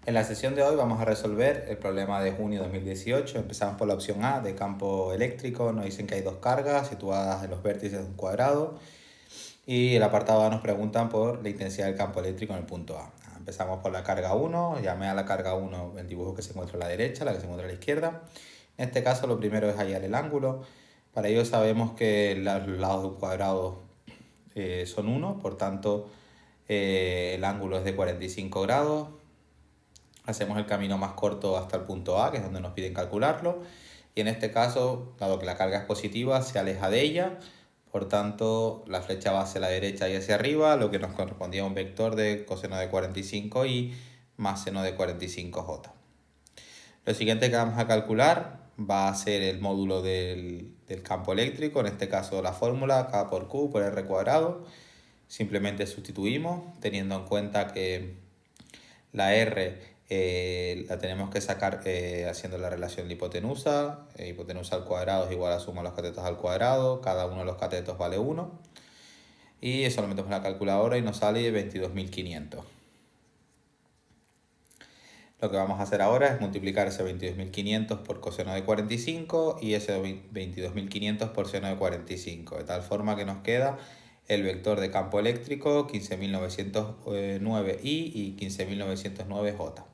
En la sesión de hoy vamos a resolver el problema de junio de 2018. Empezamos por la opción A de campo eléctrico. Nos dicen que hay dos cargas situadas en los vértices de un cuadrado. Y el apartado A nos preguntan por la intensidad del campo eléctrico en el punto A. Empezamos por la carga 1. Llamé a la carga 1 el dibujo que se encuentra a la derecha, la que se encuentra a la izquierda. En este caso lo primero es hallar el ángulo. Para ello sabemos que los lados de un cuadrado son 1, por tanto el ángulo es de 45 grados. Hacemos el camino más corto hasta el punto A, que es donde nos piden calcularlo. Y en este caso, dado que la carga es positiva, se aleja de ella. Por tanto, la flecha va hacia la derecha y hacia arriba, lo que nos correspondía a un vector de coseno de 45i más seno de 45j. Lo siguiente que vamos a calcular va a ser el módulo del campo eléctrico, en este caso la fórmula K por Q por R cuadrado. Simplemente sustituimos, teniendo en cuenta que la R la tenemos que sacar haciendo la relación de hipotenusa. Hipotenusa al cuadrado es igual a suma de los catetos al cuadrado. Cada uno de los catetos vale 1. Y eso lo metemos en la calculadora y nos sale 22.500. Lo que vamos a hacer ahora es multiplicar ese 22.500 por coseno de 45 y ese 22.500 por seno de 45. De tal forma que nos queda el vector de campo eléctrico 15.909i y 15.909j.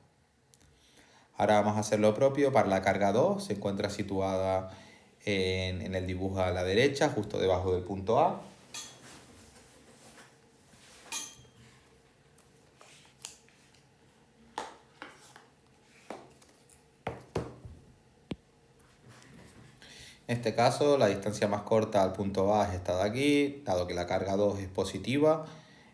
Ahora vamos a hacer lo propio para la carga 2. Se encuentra situada en el dibujo a la derecha, justo debajo del punto A. En este caso, la distancia más corta al punto A es esta de aquí, dado que la carga 2 es positiva,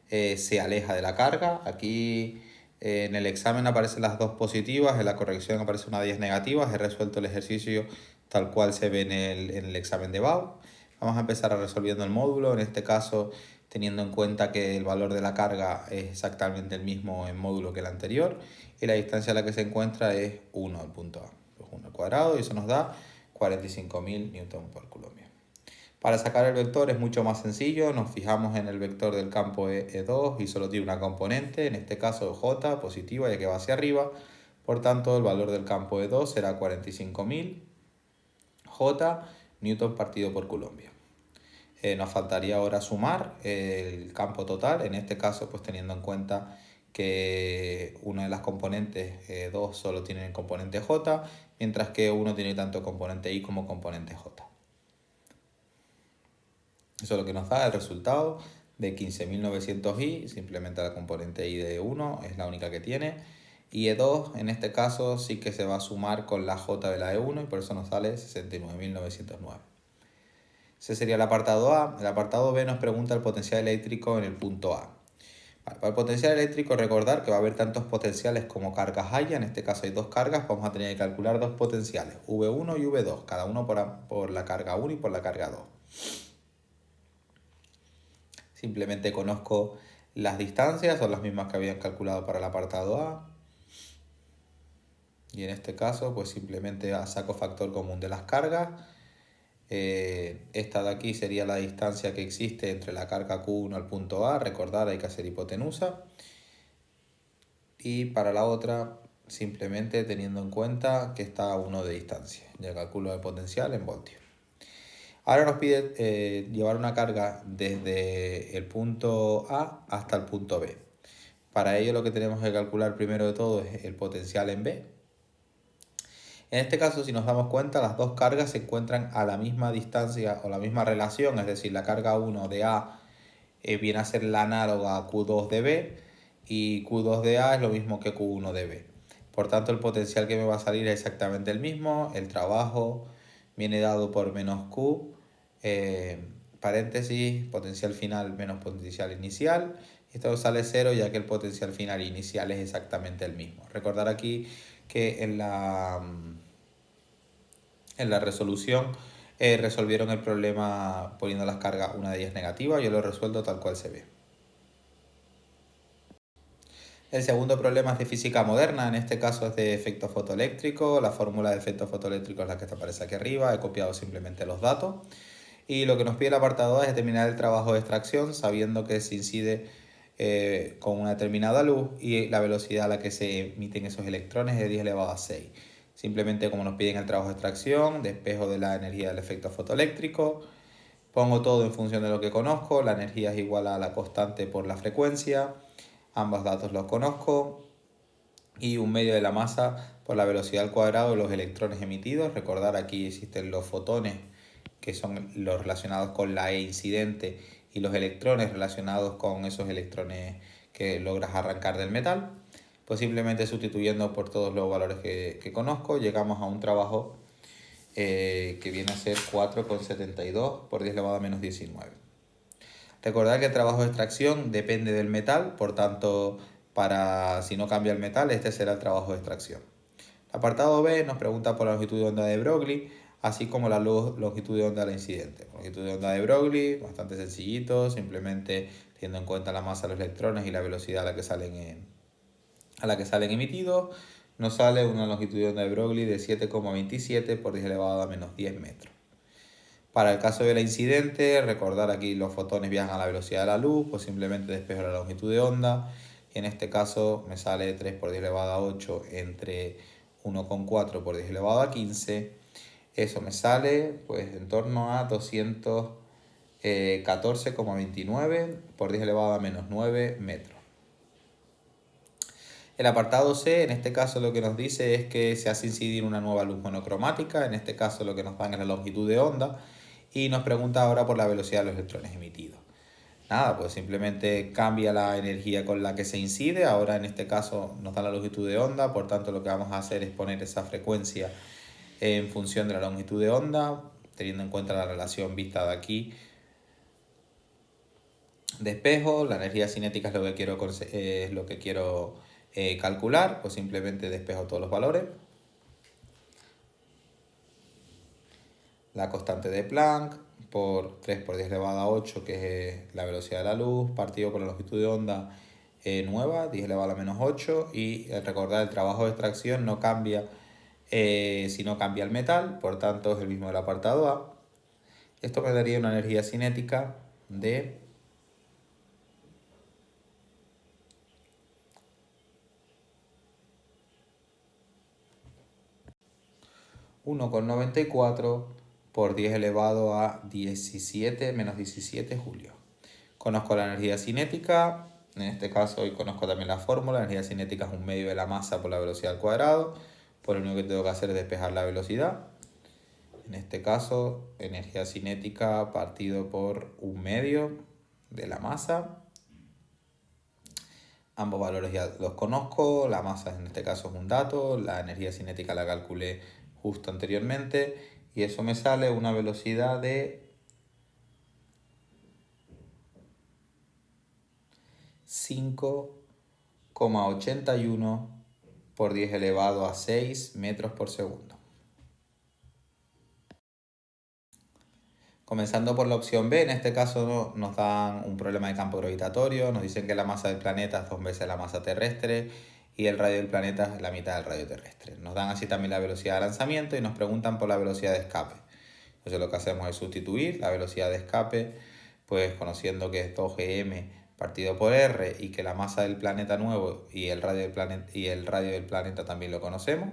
se aleja de la carga. Aquí en el examen aparecen las dos positivas, en la corrección aparece una de ellas negativas. He resuelto el ejercicio tal cual se ve en el examen de BAU. Vamos a empezar a resolviendo el módulo, en este caso teniendo en cuenta que el valor de la carga es exactamente el mismo en módulo que el anterior y la distancia a la que se encuentra es 1 al punto A. Pues 1 al cuadrado y eso nos da 45.000 Newton por Coulomb. Para sacar el vector es mucho más sencillo, nos fijamos en el vector del campo E2 y solo tiene una componente, en este caso J, positiva ya que va hacia arriba, por tanto el valor del campo E2 será 45.000 J Newton partido por Coulomb. Nos faltaría ahora sumar el campo total, en este caso pues teniendo en cuenta que una de las componentes 2 solo tiene el componente J, mientras que uno tiene tanto componente I como componente J. Eso es lo que nos da el resultado de 15.900i, simplemente la componente I de 1 es la única que tiene. Y E2 en este caso sí que se va a sumar con la J de la E1 y por eso nos sale 69.909. Ese sería el apartado A. El apartado B nos pregunta el potencial eléctrico en el punto A. Vale, para el potencial eléctrico recordar que va a haber tantos potenciales como cargas haya. En este caso hay dos cargas, vamos a tener que calcular dos potenciales, V1 y V2, cada uno por la carga 1 y por la carga 2. Simplemente conozco las distancias, son las mismas que habían calculado para el apartado A. Y en este caso pues simplemente saco factor común de las cargas. Esta de aquí sería la distancia que existe entre la carga Q1 al punto A. Recordad, hay que hacer hipotenusa. Y para la otra, simplemente teniendo en cuenta que está a 1 de distancia. Ya calculo el potencial en voltios. Ahora nos pide llevar una carga desde el punto A hasta el punto B. Para ello lo que tenemos que calcular primero de todo es el potencial en B. En este caso, si nos damos cuenta, las dos cargas se encuentran a la misma distancia o la misma relación, es decir, la carga 1 de A viene a ser la análoga a Q2 de B y Q2 de A es lo mismo que Q1 de B. Por tanto, el potencial que me va a salir es exactamente el mismo, el trabajo viene dado por menos Q, paréntesis, potencial final menos potencial inicial. Esto sale 0 ya que el potencial final inicial es exactamente el mismo. Recordar aquí que en la resolución resolvieron el problema poniendo las cargas, una de ellas negativa, yo lo he resuelto tal cual se ve. El segundo problema es de física moderna, en este caso es de efecto fotoeléctrico. La fórmula de efecto fotoeléctrico es la que te aparece aquí arriba, he copiado simplemente los datos. Y lo que nos pide el apartado A es determinar el trabajo de extracción, sabiendo que se incide con una determinada luz y la velocidad a la que se emiten esos electrones es de 10 elevado a 6. Simplemente como nos piden el trabajo de extracción, despejo de la energía del efecto fotoeléctrico, pongo todo en función de lo que conozco, la energía es igual a la constante por la frecuencia, ambos datos los conozco, y un medio de la masa por la velocidad al cuadrado de los electrones emitidos. Recordar, aquí existen los fotones, que son los relacionados con la E incidente, y los electrones relacionados con esos electrones que logras arrancar del metal. Pues simplemente sustituyendo por todos los valores que conozco, llegamos a un trabajo que viene a ser 4,72 por 10 elevado a menos 19. Recordar que el trabajo de extracción depende del metal, por tanto, si no cambia el metal, este será el trabajo de extracción. El apartado B nos pregunta por la longitud de onda de Broglie, así como la longitud de onda de la incidente. Longitud de onda de Broglie, bastante sencillito, simplemente teniendo en cuenta la masa de los electrones y la velocidad a la que salen emitidos, nos sale una longitud de onda de Broglie de 7,27 por 10 elevado a menos 10 metros. Para el caso de la incidente, recordar, aquí los fotones viajan a la velocidad de la luz, pues simplemente despejo la longitud de onda, y en este caso me sale 3 por 10 elevado a 8 entre 1,4 por 10 elevado a 15. Eso me sale pues en torno a 214,29 por 10 elevado a menos 9 metros. El apartado C, en este caso lo que nos dice es que se hace incidir una nueva luz monocromática, en este caso lo que nos dan es la longitud de onda, y nos pregunta ahora por la velocidad de los electrones emitidos. Nada, pues simplemente cambia la energía con la que se incide, ahora en este caso nos da la longitud de onda, por tanto lo que vamos a hacer es poner esa frecuencia en función de la longitud de onda, teniendo en cuenta la relación vista de aquí. Despejo, la energía cinética es lo que quiero calcular, pues simplemente despejo todos los valores. La constante de Planck por 3 por 10 elevado a 8, que es la velocidad de la luz, partido por la longitud de onda nueva, 10 elevado a menos 8, y recordar, el trabajo de extracción no cambia si no cambia el metal, por tanto es el mismo del apartado A. Esto me daría una energía cinética de 1,94 por 10 elevado a 17 menos 17 julio. Conozco la energía cinética, en este caso hoy conozco también la fórmula. La energía cinética es un medio de la masa por la velocidad al cuadrado, por lo único que tengo que hacer es despejar la velocidad. En este caso, energía cinética partido por un medio de la masa. Ambos valores ya los conozco, la masa en este caso es un dato, la energía cinética la calculé justo anteriormente, y eso me sale una velocidad de 5,81 por 10 elevado a 6 metros por segundo. Comenzando por la opción B, en este caso nos dan un problema de campo gravitatorio, nos dicen que la masa del planeta es 2 veces la masa terrestre y el radio del planeta es la mitad del radio terrestre. Nos dan así también la velocidad de lanzamiento y nos preguntan por la velocidad de escape. Entonces lo que hacemos es sustituir la velocidad de escape, pues conociendo que es 2gm partido por r y que la masa del planeta nuevo y el radio del planeta también lo conocemos,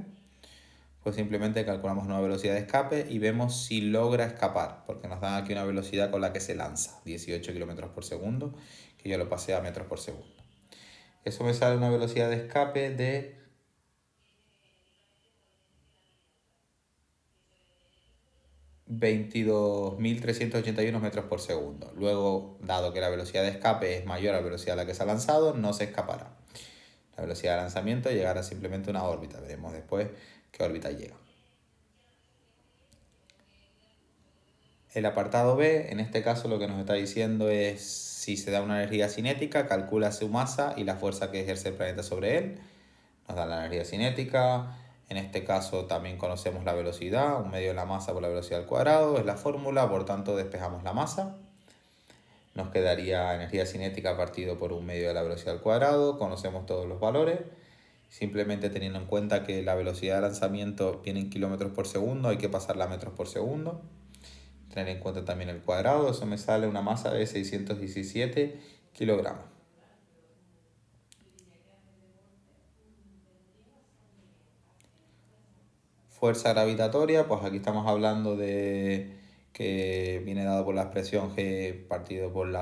pues simplemente calculamos una velocidad de escape y vemos si logra escapar, porque nos dan aquí una velocidad con la que se lanza, 18 km por segundo, que yo lo pasé a metros por segundo. Eso me sale una velocidad de escape de 22.381 metros por segundo. Luego, dado que la velocidad de escape es mayor a la velocidad a la que se ha lanzado, no se escapará. La velocidad de lanzamiento llegará simplemente a una órbita. Veremos después qué órbita llega. El apartado B, en este caso, lo que nos está diciendo es si se da una energía cinética, calcula su masa y la fuerza que ejerce el planeta sobre él. Nos da la energía cinética. En este caso también conocemos la velocidad, un medio de la masa por la velocidad al cuadrado, es la fórmula, por tanto despejamos la masa. Nos quedaría energía cinética partido por un medio de la velocidad al cuadrado, conocemos todos los valores. Simplemente teniendo en cuenta que la velocidad de lanzamiento viene en kilómetros por segundo, hay que pasarla a metros por segundo. Tener en cuenta también el cuadrado, eso me sale una masa de 617 kilogramos. Fuerza gravitatoria, pues aquí estamos hablando de que viene dado por la expresión G partido por el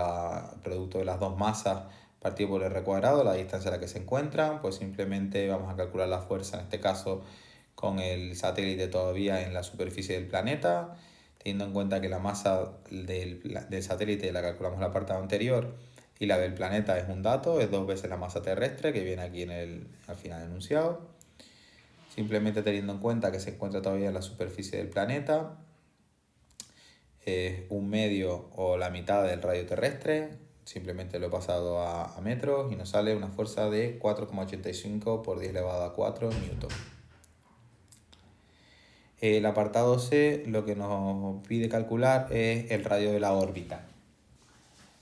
producto de las dos masas partido por r cuadrado, la distancia a la que se encuentran. Pues simplemente vamos a calcular la fuerza, en este caso con el satélite todavía en la superficie del planeta, teniendo en cuenta que la masa del satélite la calculamos en el apartado anterior y la del planeta es un dato, es 2 veces la masa terrestre que viene aquí al final enunciado. Simplemente teniendo en cuenta que se encuentra todavía en la superficie del planeta, es un medio o la mitad del radio terrestre, simplemente lo he pasado a metros y nos sale una fuerza de 4,85 por 10 elevado a 4 newton. El apartado C lo que nos pide calcular es el radio de la órbita.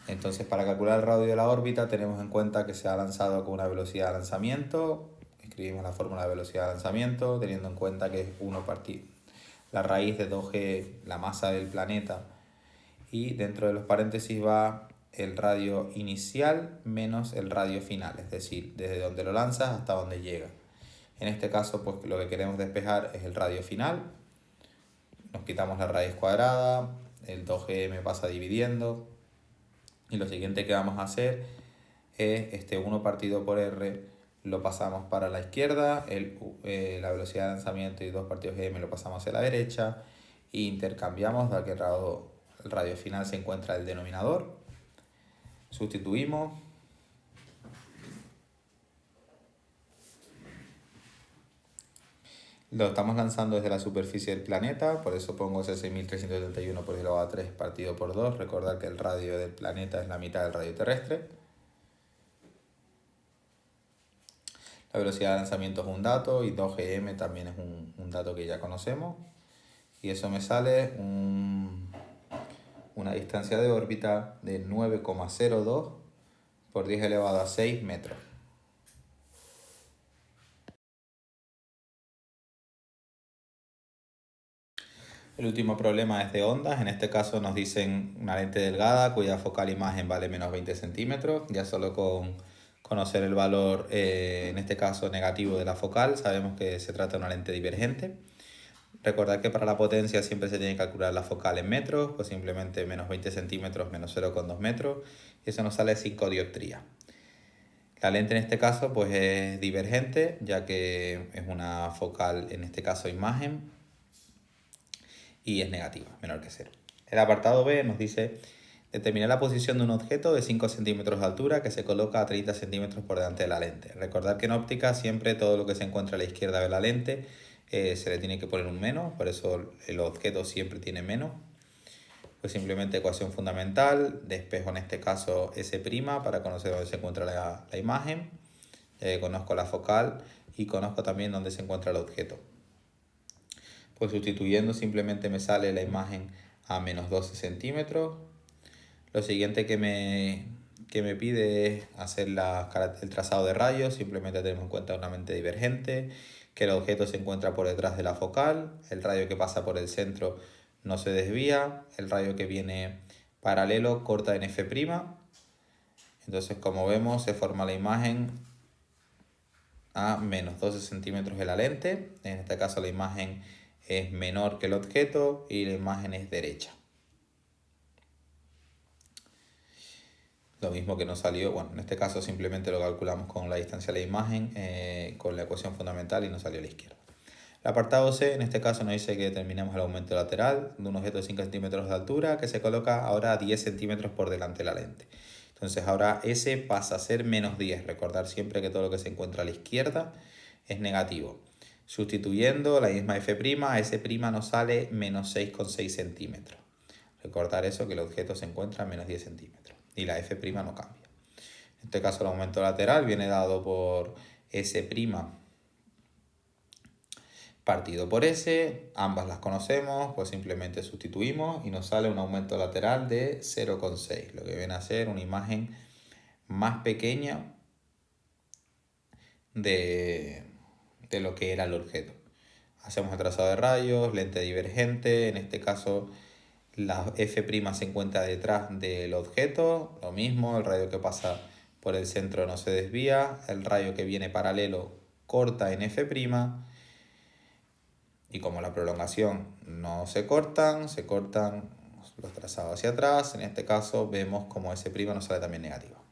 Entonces, para calcular el radio de la órbita tenemos en cuenta que se ha lanzado con una velocidad de lanzamiento. Escribimos la fórmula de velocidad de lanzamiento teniendo en cuenta que es 1 partido la raíz de 2g, la masa del planeta, y dentro de los paréntesis va el radio inicial menos el radio final, es decir, desde donde lo lanzas hasta donde llega. En este caso, pues lo que queremos despejar es el radio final. Nos quitamos la raíz cuadrada, el 2g me pasa dividiendo, y lo siguiente que vamos a hacer es este 1 partido por r lo pasamos para la izquierda, la velocidad de lanzamiento y 2 partidos g me lo pasamos hacia la derecha, e intercambiamos, da que el radio final se encuentra el denominador, sustituimos, lo estamos lanzando desde la superficie del planeta, por eso pongo ese 6.371 por 10 elevado a 3 partido por 2, recordar que el radio del planeta es la mitad del radio terrestre. La velocidad de lanzamiento es un dato y 2gm también es un dato que ya conocemos. Y eso me sale una distancia de órbita de 9,02 por 10 elevado a 6 metros. El último problema es de ondas. En este caso nos dicen una lente delgada cuya focal imagen vale menos 20 centímetros. Ya solo con conocer el valor, en este caso negativo de la focal, sabemos que se trata de una lente divergente. Recordad que para la potencia siempre se tiene que calcular la focal en metros, pues simplemente menos 20 centímetros menos 0,2 metros, y eso nos sale 5 dioptrías. La lente en este caso pues es divergente, ya que es una focal, en este caso imagen, y es negativa, menor que 0. El apartado B nos dice determinar la posición de un objeto de 5 centímetros de altura que se coloca a 30 centímetros por delante de la lente. Recordad que en óptica siempre todo lo que se encuentra a la izquierda de la lente se le tiene que poner un menos, por eso el objeto siempre tiene menos. Pues simplemente ecuación fundamental, despejo en este caso S' para conocer dónde se encuentra la imagen, conozco la focal y conozco también dónde se encuentra el objeto. Pues sustituyendo simplemente me sale la imagen a menos 12 centímetros. Lo siguiente que me pide es hacer el trazado de rayos. Simplemente tenemos en cuenta una lente divergente, que el objeto se encuentra por detrás de la focal, el rayo que pasa por el centro no se desvía, el rayo que viene paralelo corta en F'. Entonces, como vemos, se forma la imagen a menos 12 centímetros de la lente. En este caso la imagen es menor que el objeto y la imagen es derecha. Lo mismo que nos salió, bueno, en este caso simplemente lo calculamos con la distancia de la imagen, con la ecuación fundamental, y nos salió a la izquierda. El apartado C, en este caso, nos dice que determinemos el aumento lateral de un objeto de 5 centímetros de altura que se coloca ahora a 10 centímetros por delante de la lente. Entonces ahora S pasa a ser menos 10. Recordar siempre que todo lo que se encuentra a la izquierda es negativo. Sustituyendo la misma F', a S' nos sale menos 6,6 centímetros. Recordar eso, que el objeto se encuentra a menos 10 centímetros y la F' no cambia. En este caso el aumento lateral viene dado por S' partido por S, ambas las conocemos, pues simplemente sustituimos y nos sale un aumento lateral de 0,6, lo que viene a ser una imagen más pequeña de lo que era el objeto. Hacemos el trazado de rayos, lente divergente, en este caso la F' se encuentra detrás del objeto, lo mismo, el rayo que pasa por el centro no se desvía, el rayo que viene paralelo corta en F', Y como la prolongación no se cortan los trazados hacia atrás. En este caso vemos como S' nos sale también negativo.